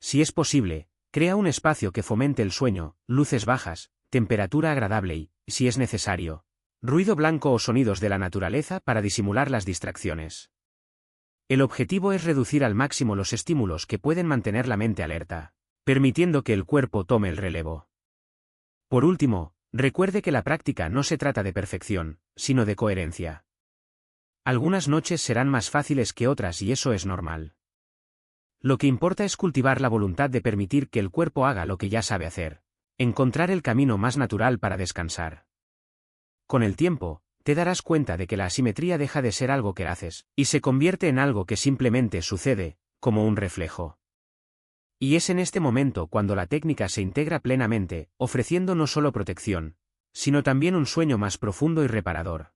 Si es posible, crea un espacio que fomente el sueño, luces bajas, temperatura agradable y, si es necesario, ruido blanco o sonidos de la naturaleza para disimular las distracciones. El objetivo es reducir al máximo los estímulos que pueden mantener la mente alerta, permitiendo que el cuerpo tome el relevo. Por último, recuerde que la práctica no se trata de perfección, sino de coherencia. Algunas noches serán más fáciles que otras y eso es normal. Lo que importa es cultivar la voluntad de permitir que el cuerpo haga lo que ya sabe hacer, encontrar el camino más natural para descansar. Con el tiempo, te darás cuenta de que la asimetría deja de ser algo que haces, y se convierte en algo que simplemente sucede, como un reflejo. Y es en este momento cuando la técnica se integra plenamente, ofreciendo no solo protección, sino también un sueño más profundo y reparador.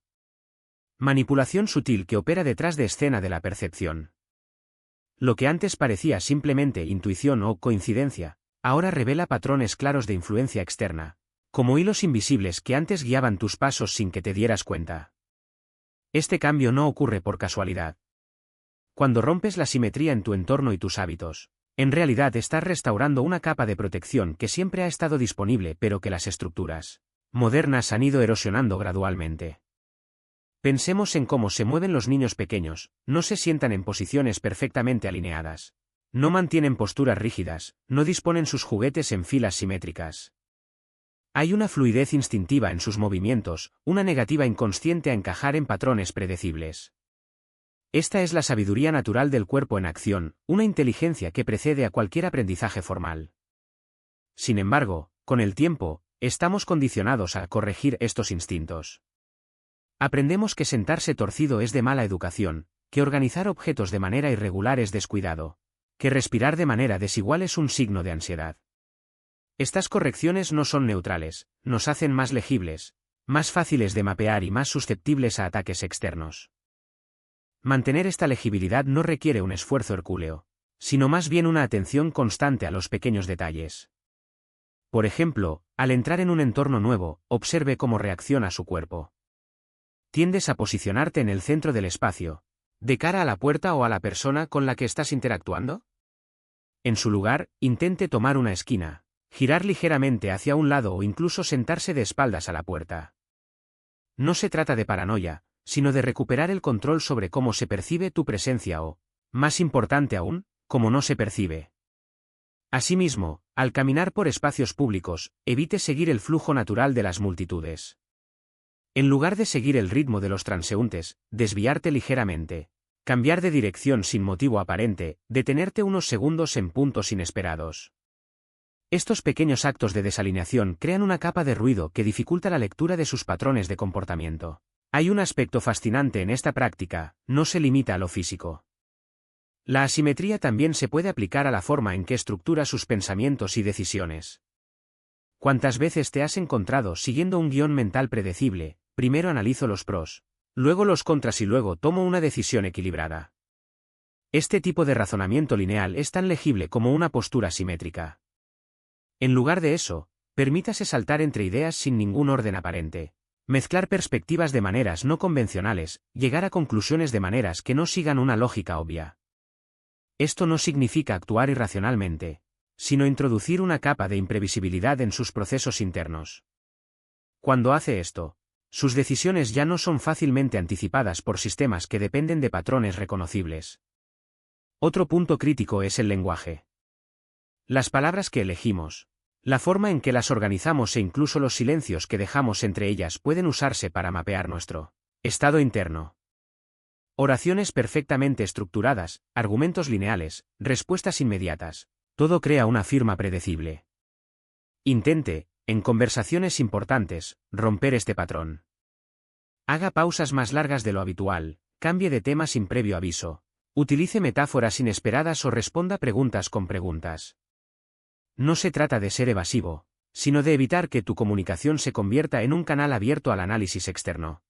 Manipulación sutil que opera detrás de escena de la percepción. Lo que antes parecía simplemente intuición o coincidencia, ahora revela patrones claros de influencia externa, como hilos invisibles que antes guiaban tus pasos sin que te dieras cuenta. Este cambio no ocurre por casualidad. Cuando rompes la simetría en tu entorno y tus hábitos, en realidad estás restaurando una capa de protección que siempre ha estado disponible pero que las estructuras modernas han ido erosionando gradualmente. Pensemos en cómo se mueven los niños pequeños, no se sientan en posiciones perfectamente alineadas. No mantienen posturas rígidas, no disponen sus juguetes en filas simétricas. Hay una fluidez instintiva en sus movimientos, una negativa inconsciente a encajar en patrones predecibles. Esta es la sabiduría natural del cuerpo en acción, una inteligencia que precede a cualquier aprendizaje formal. Sin embargo, con el tiempo, estamos condicionados a corregir estos instintos. Aprendemos que sentarse torcido es de mala educación, que organizar objetos de manera irregular es descuidado, que respirar de manera desigual es un signo de ansiedad. Estas correcciones no son neutrales, nos hacen más legibles, más fáciles de mapear y más susceptibles a ataques externos. Mantener esta legibilidad no requiere un esfuerzo hercúleo, sino más bien una atención constante a los pequeños detalles. Por ejemplo, al entrar en un entorno nuevo, observe cómo reacciona su cuerpo. Tiendes a posicionarte en el centro del espacio, de cara a la puerta o a la persona con la que estás interactuando. En su lugar, intente tomar una esquina, girar ligeramente hacia un lado o incluso sentarse de espaldas a la puerta. No se trata de paranoia, sino de recuperar el control sobre cómo se percibe tu presencia o, más importante aún, cómo no se percibe. Asimismo, al caminar por espacios públicos, evite seguir el flujo natural de las multitudes. En lugar de seguir el ritmo de los transeúntes, desviarte ligeramente, cambiar de dirección sin motivo aparente, detenerte unos segundos en puntos inesperados. Estos pequeños actos de desalineación crean una capa de ruido que dificulta la lectura de sus patrones de comportamiento. Hay un aspecto fascinante en esta práctica, no se limita a lo físico. La asimetría también se puede aplicar a la forma en que estructura sus pensamientos y decisiones. ¿Cuántas veces te has encontrado siguiendo un guión mental predecible? Primero analizo los pros, luego los contras y luego tomo una decisión equilibrada. Este tipo de razonamiento lineal es tan legible como una postura simétrica. En lugar de eso, permítase saltar entre ideas sin ningún orden aparente, mezclar perspectivas de maneras no convencionales, llegar a conclusiones de maneras que no sigan una lógica obvia. Esto no significa actuar irracionalmente, sino introducir una capa de imprevisibilidad en sus procesos internos. Cuando hace esto, sus decisiones ya no son fácilmente anticipadas por sistemas que dependen de patrones reconocibles. Otro punto crítico es el lenguaje. Las palabras que elegimos, la forma en que las organizamos e incluso los silencios que dejamos entre ellas pueden usarse para mapear nuestro estado interno. Oraciones perfectamente estructuradas, argumentos lineales, respuestas inmediatas, todo crea una firma predecible. Intente, en conversaciones importantes, romper este patrón. Haga pausas más largas de lo habitual, cambie de tema sin previo aviso, utilice metáforas inesperadas o responda preguntas con preguntas. No se trata de ser evasivo, sino de evitar que tu comunicación se convierta en un canal abierto al análisis externo.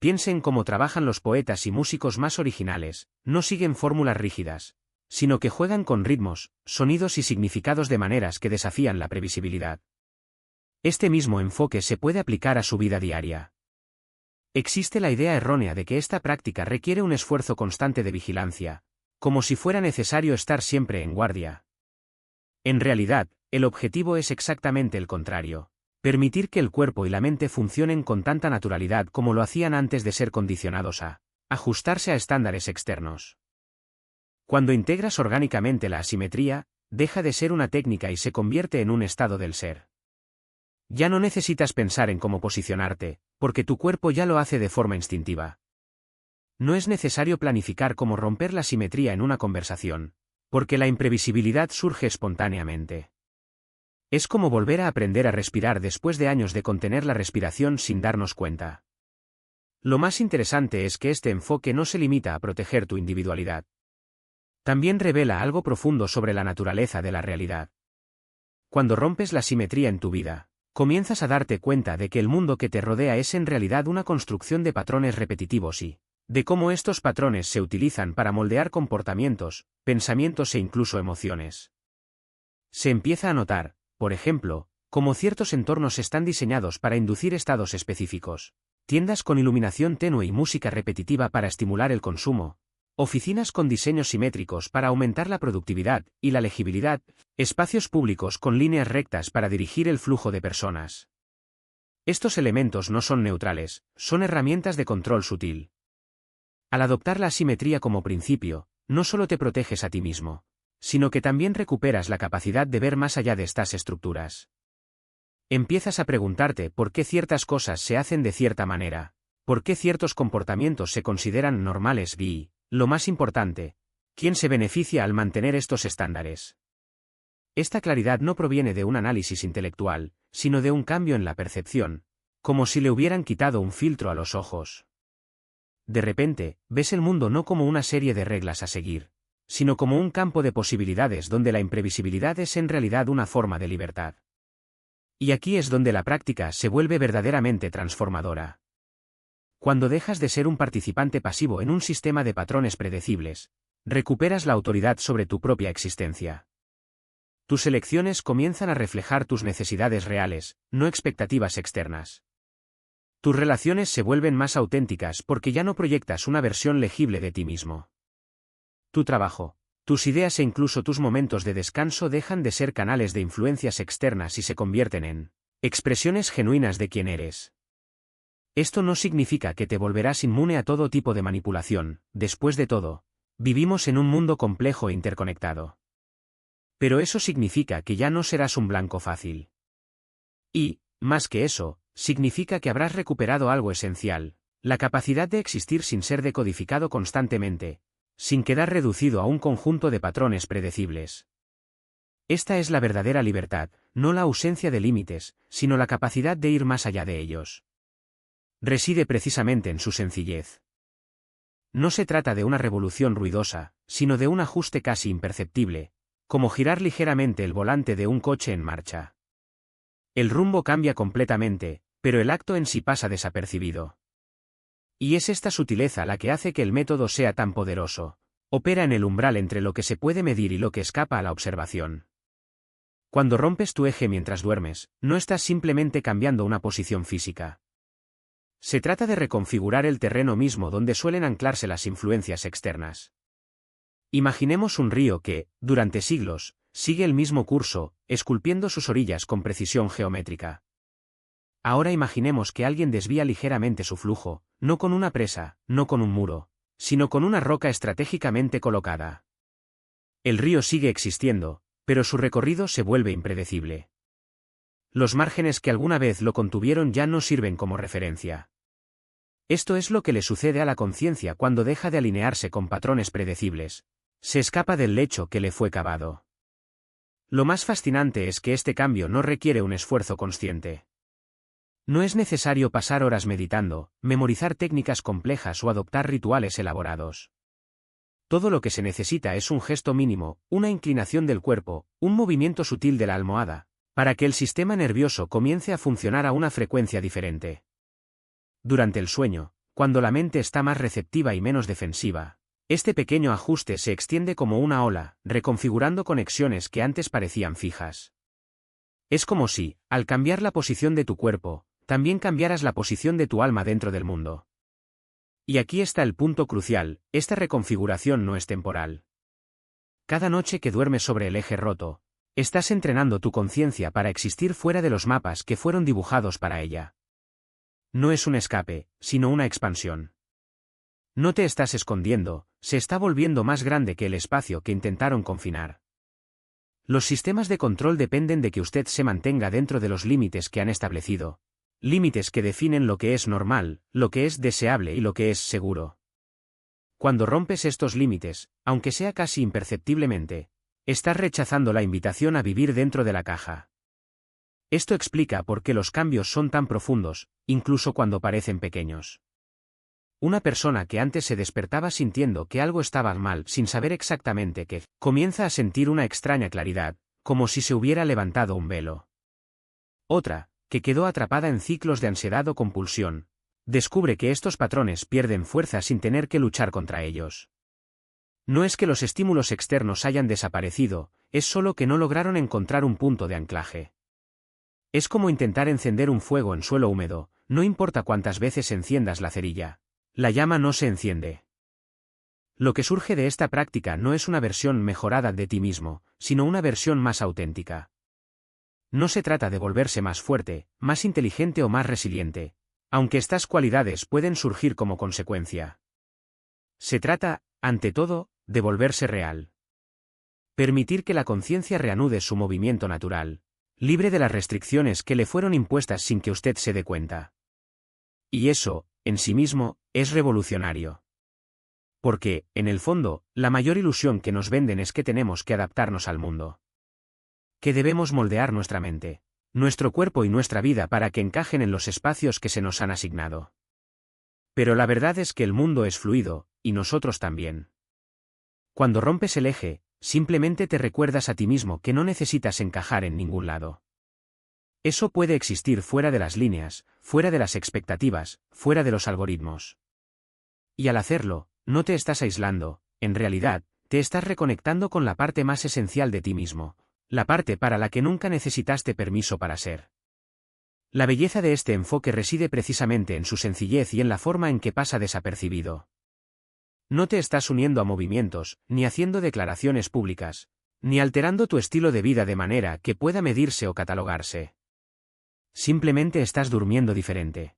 Piense en cómo trabajan los poetas y músicos más originales, no siguen fórmulas rígidas, sino que juegan con ritmos, sonidos y significados de maneras que desafían la previsibilidad. Este mismo enfoque se puede aplicar a su vida diaria. Existe la idea errónea de que esta práctica requiere un esfuerzo constante de vigilancia, como si fuera necesario estar siempre en guardia. En realidad, el objetivo es exactamente el contrario: permitir que el cuerpo y la mente funcionen con tanta naturalidad como lo hacían antes de ser condicionados a ajustarse a estándares externos. Cuando integras orgánicamente la asimetría, deja de ser una técnica y se convierte en un estado del ser. Ya no necesitas pensar en cómo posicionarte, porque tu cuerpo ya lo hace de forma instintiva. No es necesario planificar cómo romper la simetría en una conversación, porque la imprevisibilidad surge espontáneamente. Es como volver a aprender a respirar después de años de contener la respiración sin darnos cuenta. Lo más interesante es que este enfoque no se limita a proteger tu individualidad. También revela algo profundo sobre la naturaleza de la realidad. Cuando rompes la simetría en tu vida, comienzas a darte cuenta de que el mundo que te rodea es en realidad una construcción de patrones repetitivos y de cómo estos patrones se utilizan para moldear comportamientos, pensamientos e incluso emociones. Se empieza a notar, por ejemplo, cómo ciertos entornos están diseñados para inducir estados específicos, tiendas con iluminación tenue y música repetitiva para estimular el consumo, oficinas con diseños simétricos para aumentar la productividad y la legibilidad, espacios públicos con líneas rectas para dirigir el flujo de personas. Estos elementos no son neutrales, son herramientas de control sutil. Al adoptar la asimetría como principio, no solo te proteges a ti mismo, sino que también recuperas la capacidad de ver más allá de estas estructuras. Empiezas a preguntarte por qué ciertas cosas se hacen de cierta manera, por qué ciertos comportamientos se consideran normales y, lo más importante, ¿quién se beneficia al mantener estos estándares? Esta claridad no proviene de un análisis intelectual, sino de un cambio en la percepción, como si le hubieran quitado un filtro a los ojos. De repente, ves el mundo no como una serie de reglas a seguir, sino como un campo de posibilidades donde la imprevisibilidad es en realidad una forma de libertad. Y aquí es donde la práctica se vuelve verdaderamente transformadora. Cuando dejas de ser un participante pasivo en un sistema de patrones predecibles, recuperas la autoridad sobre tu propia existencia. Tus elecciones comienzan a reflejar tus necesidades reales, no expectativas externas. Tus relaciones se vuelven más auténticas porque ya no proyectas una versión legible de ti mismo. Tu trabajo, tus ideas e incluso tus momentos de descanso dejan de ser canales de influencias externas y se convierten en expresiones genuinas de quién eres. Esto no significa que te volverás inmune a todo tipo de manipulación, después de todo, vivimos en un mundo complejo e interconectado. Pero eso significa que ya no serás un blanco fácil. Y, más que eso, significa que habrás recuperado algo esencial, la capacidad de existir sin ser decodificado constantemente, sin quedar reducido a un conjunto de patrones predecibles. Esta es la verdadera libertad, no la ausencia de límites, sino la capacidad de ir más allá de ellos. Reside precisamente en su sencillez. No se trata de una revolución ruidosa, sino de un ajuste casi imperceptible, como girar ligeramente el volante de un coche en marcha. El rumbo cambia completamente, pero el acto en sí pasa desapercibido. Y es esta sutileza la que hace que el método sea tan poderoso. Opera en el umbral entre lo que se puede medir y lo que escapa a la observación. Cuando rompes tu eje mientras duermes, no estás simplemente cambiando una posición física. Se trata de reconfigurar el terreno mismo donde suelen anclarse las influencias externas. Imaginemos un río que, durante siglos, sigue el mismo curso, esculpiendo sus orillas con precisión geométrica. Ahora imaginemos que alguien desvía ligeramente su flujo, no con una presa, no con un muro, sino con una roca estratégicamente colocada. El río sigue existiendo, pero su recorrido se vuelve impredecible. Los márgenes que alguna vez lo contuvieron ya no sirven como referencia. Esto es lo que le sucede a la conciencia cuando deja de alinearse con patrones predecibles. Se escapa del lecho que le fue cavado. Lo más fascinante es que este cambio no requiere un esfuerzo consciente. No es necesario pasar horas meditando, memorizar técnicas complejas o adoptar rituales elaborados. Todo lo que se necesita es un gesto mínimo, una inclinación del cuerpo, un movimiento sutil de la almohada, para que el sistema nervioso comience a funcionar a una frecuencia diferente. Durante el sueño, cuando la mente está más receptiva y menos defensiva, este pequeño ajuste se extiende como una ola, reconfigurando conexiones que antes parecían fijas. Es como si, al cambiar la posición de tu cuerpo, también cambiaras la posición de tu alma dentro del mundo. Y aquí está el punto crucial, esta reconfiguración no es temporal. Cada noche que duermes sobre el eje roto, estás entrenando tu conciencia para existir fuera de los mapas que fueron dibujados para ella. No es un escape, sino una expansión. No te estás escondiendo, se está volviendo más grande que el espacio que intentaron confinar. Los sistemas de control dependen de que usted se mantenga dentro de los límites que han establecido. Límites que definen lo que es normal, lo que es deseable y lo que es seguro. Cuando rompes estos límites, aunque sea casi imperceptiblemente, estás rechazando la invitación a vivir dentro de la caja. Esto explica por qué los cambios son tan profundos, incluso cuando parecen pequeños. Una persona que antes se despertaba sintiendo que algo estaba mal sin saber exactamente qué, comienza a sentir una extraña claridad, como si se hubiera levantado un velo. Otra, que quedó atrapada en ciclos de ansiedad o compulsión, descubre que estos patrones pierden fuerza sin tener que luchar contra ellos. No es que los estímulos externos hayan desaparecido, es solo que no lograron encontrar un punto de anclaje. Es como intentar encender un fuego en suelo húmedo, no importa cuántas veces enciendas la cerilla. La llama no se enciende. Lo que surge de esta práctica no es una versión mejorada de ti mismo, sino una versión más auténtica. No se trata de volverse más fuerte, más inteligente o más resiliente, aunque estas cualidades pueden surgir como consecuencia. Se trata, ante todo, de volverse real. Permitir que la conciencia reanude su movimiento natural, libre de las restricciones que le fueron impuestas sin que usted se dé cuenta. Y eso, en sí mismo, es revolucionario. Porque, en el fondo, la mayor ilusión que nos venden es que tenemos que adaptarnos al mundo. Que debemos moldear nuestra mente, nuestro cuerpo y nuestra vida para que encajen en los espacios que se nos han asignado. Pero la verdad es que el mundo es fluido, y nosotros también. Cuando rompes el eje, simplemente te recuerdas a ti mismo que no necesitas encajar en ningún lado. Eso puede existir fuera de las líneas, fuera de las expectativas, fuera de los algoritmos. Y al hacerlo, no te estás aislando, en realidad, te estás reconectando con la parte más esencial de ti mismo, la parte para la que nunca necesitaste permiso para ser. La belleza de este enfoque reside precisamente en su sencillez y en la forma en que pasa desapercibido. No te estás uniendo a movimientos, ni haciendo declaraciones públicas, ni alterando tu estilo de vida de manera que pueda medirse o catalogarse. Simplemente estás durmiendo diferente.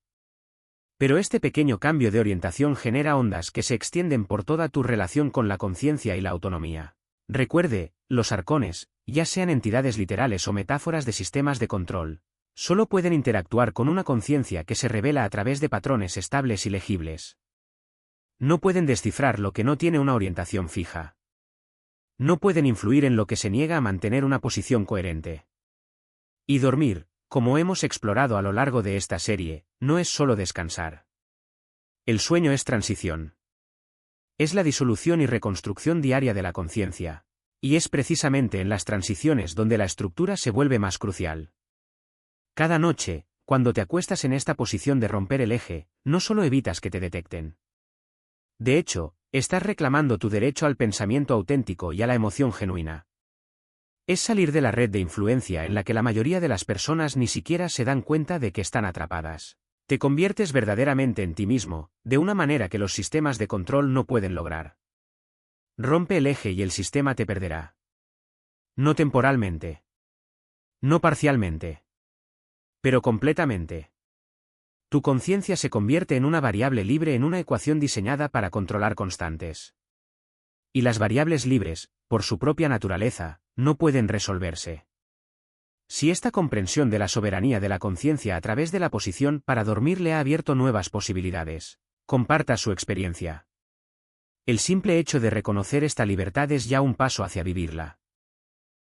Pero este pequeño cambio de orientación genera ondas que se extienden por toda tu relación con la conciencia y la autonomía. Recuerde, los arcones, ya sean entidades literales o metáforas de sistemas de control, solo pueden interactuar con una conciencia que se revela a través de patrones estables y legibles. No pueden descifrar lo que no tiene una orientación fija. No pueden influir en lo que se niega a mantener una posición coherente. Y dormir, como hemos explorado a lo largo de esta serie, no es solo descansar. El sueño es transición. Es la disolución y reconstrucción diaria de la conciencia, y es precisamente en las transiciones donde la estructura se vuelve más crucial. Cada noche, cuando te acuestas en esta posición de romper el eje, no solo evitas que te detecten. De hecho, estás reclamando tu derecho al pensamiento auténtico y a la emoción genuina. Es salir de la red de influencia en la que la mayoría de las personas ni siquiera se dan cuenta de que están atrapadas. Te conviertes verdaderamente en ti mismo, de una manera que los sistemas de control no pueden lograr. Rompe el eje y el sistema te perderá. No temporalmente. No parcialmente. Pero completamente. Tu conciencia se convierte en una variable libre en una ecuación diseñada para controlar constantes. Y las variables libres, por su propia naturaleza, no pueden resolverse. Si esta comprensión de la soberanía de la conciencia a través de la posición para dormir le ha abierto nuevas posibilidades, comparta su experiencia. El simple hecho de reconocer esta libertad es ya un paso hacia vivirla.